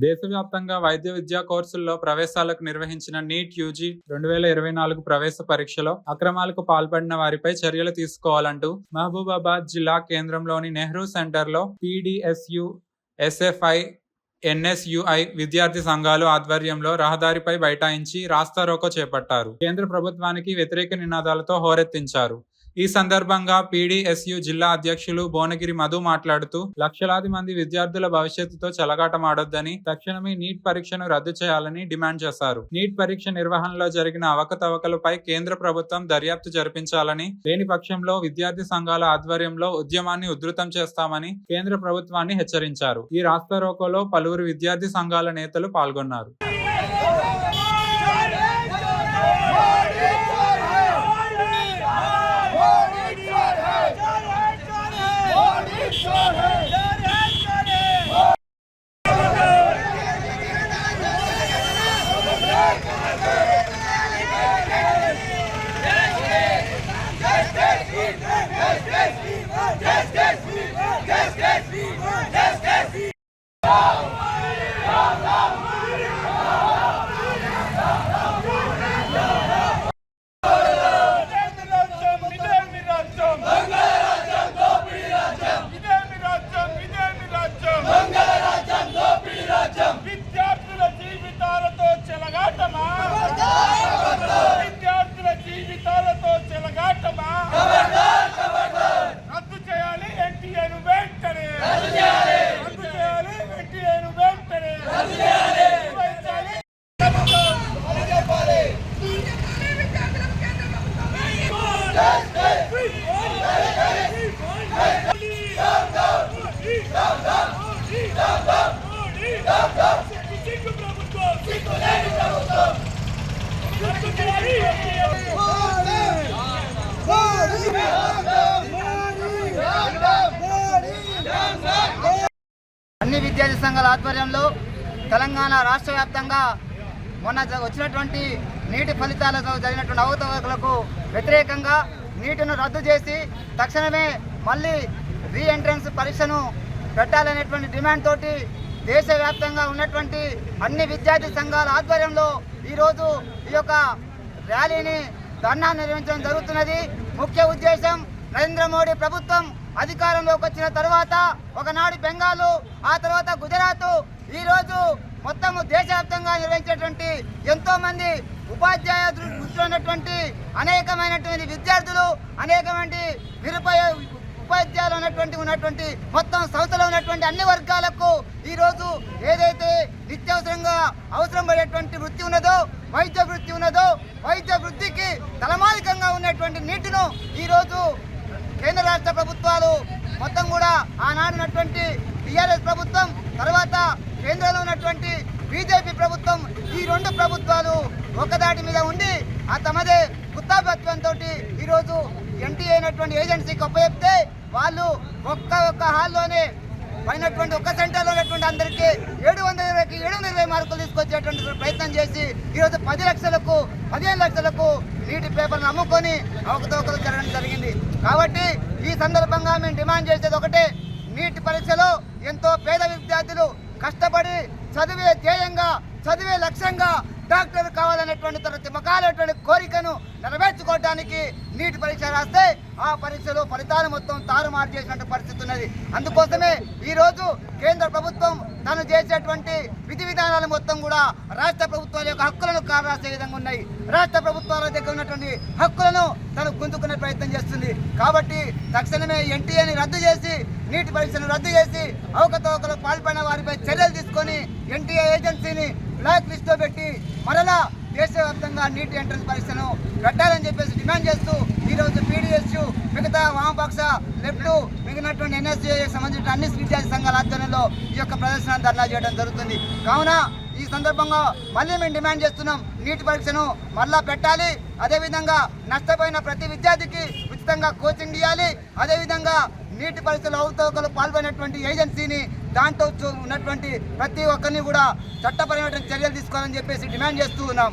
దేశవ్యాప్తంగా వైద్య విద్యా కోర్సుల్లో ప్రవేశాలకు నిర్వహించిన నీట్ యూజీ 2024 ప్రవేశ పరీక్షలో అక్రమాలకు పాల్పడిన వారిపై చర్యలు తీసుకోవాలంటూ మహబూబాబాద్ జిల్లా కేంద్రంలోని నెహ్రూ సెంటర్లో పీడీఎస్యు, ఎస్ఎఫ్ఐ, ఎన్ఎస్యుఐ విద్యార్థి సంఘాలు ఆధ్వర్యంలో రహదారిపై బైఠాయించి రాస్తారోకో చేపట్టారు. కేంద్ర ప్రభుత్వానికి వ్యతిరేక నినాదాలతో హోరెత్తించారు. ఈ సందర్భంగా పీడీఎస్యు జిల్లా అధ్యక్షులు భువనగిరి మధు మాట్లాడుతూ లక్షలాది మంది విద్యార్థుల భవిష్యత్తుతో చెలగాటమాడొద్దని, తక్షణమే నీట్ పరీక్షను రద్దు చేయాలని డిమాండ్ చేశారు. నీట్ పరీక్ష నిర్వహణలో జరిగిన అవకతవకలపై కేంద్ర ప్రభుత్వం దర్యాప్తు జరిపించాలని, లేని పక్షంలో విద్యార్థి సంఘాల ఆధ్వర్యంలో ఉద్యమాన్ని ఉధృతం చేస్తామని కేంద్ర ప్రభుత్వాన్ని హెచ్చరించారు. ఈ రాస్తారోకోలో పలువురు విద్యార్థి సంఘాల నేతలు పాల్గొన్నారు. అన్ని విద్యార్థి సంఘాల ఆధ్వర్యంలో తెలంగాణ రాష్ట్ర వ్యాప్తంగా మొన్న వచ్చినటువంటి నీటి ఫలితాలతో జరిగినటువంటి అవకతవకలకు వ్యతిరేకంగా నీటిని రద్దు చేసి తక్షణమే మళ్ళీ రీ ఎంట్రన్స్ పరీక్షను పెట్టాలనేటువంటి డిమాండ్ తోటి దేశవ్యాప్తంగా ఉన్నటువంటి అన్ని విద్యార్థి సంఘాల ఆధ్వర్యంలో ఈరోజు ఈ యొక్క ర్యాలీని ధర్నా నిర్వహించడం జరుగుతున్నది. ముఖ్య ఉద్దేశం, నరేంద్ర మోడీ ప్రభుత్వం అధికారంలోకి వచ్చిన తర్వాత ఒకనాడు బెంగాలు, ఆ తర్వాత గుజరాత్, ఈరోజు మొత్తం దేశవ్యాప్తంగా నిర్వహించేటువంటి ఎంతో మంది ఉపాధ్యాయ దృష్టిలో ఉన్నటువంటి అనేకమైనటువంటి విద్యార్థులు, అనేకమైన ఉపాధ్యాయులు ఉన్నటువంటి మొత్తం సంస్థలో ఉన్నటువంటి అన్ని వర్గాలకు ఈరోజు ఏదైతే నిత్యావసరంగా అవసరం పడేటువంటి వృత్తి ఉన్నదో, వైద్య వృత్తి ఉన్నదో, వైద్య వృత్తికి తలమానికంగా ఉన్నటువంటి నీటిను ఈరోజు కేంద్ర రాష్ట్ర ప్రభుత్వాలు మొత్తం కూడా ఆనాడున్నటువంటి టీఆర్ఎస్ ప్రభుత్వం, తర్వాత కేంద్రంలో ఉన్నటువంటి బీజేపీ ప్రభుత్వం, ఈ రెండు ప్రభుత్వాలు ఒకదాటి మీద ఉండి ఆ తమదే గుత్తాపత్యంతో ఈరోజు ఎన్టీఏ అయినటువంటి ఏజెన్సీకి అప్పచెప్తే వాళ్ళు ఒక్క హాల్లోనే పైనటువంటి ఒక్క సెంటర్లో ఉన్నటువంటి అందరికీ 720 మార్కులు తీసుకొచ్చేటువంటి ప్రయత్నం చేసి ఈరోజు 10 లక్షలకు 15 లక్షలకు నీటి పేపర్ను అమ్ముకొని అవకతవకలు జరగడం జరిగింది. కాబట్టి ఈ సందర్భంగా మేము డిమాండ్ చేసేది ఒకటే, నీటి పరీక్షలో ఎంతో పేద విద్యార్థులు కష్టపడి చదివే ధ్యేయంగా, చదివే లక్ష్యంగా డాక్టర్ కావాలనేటువంటి తన తిమ్మకాలటువంటి కోరికను నెరవేర్చుకోవడానికి నీటి పరీక్ష రాస్తే ఆ పరీక్షలో ఫలితాలు మొత్తం తారుమారు చేసినట్టు పరిస్థితి ఉన్నది. అందుకోసమే ఈరోజు కేంద్ర ప్రభుత్వం తను చేసేటువంటి విధి విధానాలు మొత్తం కూడా రాష్ట్ర ప్రభుత్వాల యొక్క హక్కులను కారాసే విధంగా ఉన్నాయి. రాష్ట్ర ప్రభుత్వాల దగ్గర ఉన్నటువంటి హక్కులను తను గుంజుకునే ప్రయత్నం చేస్తుంది. కాబట్టి తక్షణమే ఎన్టీఏని రద్దు చేసి, నీటి పరీక్షను రద్దు చేసి, అవకతవకలు పాల్పడిన వారిపై చర్యలు తీసుకొని ఎన్టీఏ ఏజెన్సీని బ్లాక్ లిస్ట్లో పెట్టి మరలా దేశవ్యాప్తంగా నీటి ఎంట్రన్స్ పరీక్షను పెట్టాలని చెప్పేసి డిమాండ్ చేస్తూ ఈరోజు పీడీఎస్యు, మిగతా వామపక్ష, లెఫ్ట్, మిగిలినటువంటి ఎన్ఎస్యూఐకి సంబంధించిన అన్ని విద్యార్థి సంఘాల ఆధ్వర్యంలో ఈ యొక్క ప్రదర్శన ధర్నా చేయడం జరుగుతుంది. కావున ఈ సందర్భంగా మళ్ళీ మేము డిమాండ్ చేస్తున్నాం, నీటి పరీక్షను మళ్ళా పెట్టాలి. అదేవిధంగా నష్టపోయిన ప్రతి విద్యార్థికి ఉచితంగా కోచింగ్ ఇవ్వాలి. అదేవిధంగా నీటి పరీక్షలు అవకతవకలు పాల్గొనేటువంటి ఏజెన్సీని, దాంట్లో ఉన్నటువంటి ప్రతి ఒక్కరిని కూడా చట్టపరమైన చర్యలు తీసుకోవాలని చెప్పేసి డిమాండ్ చేస్తూ ఉన్నాం.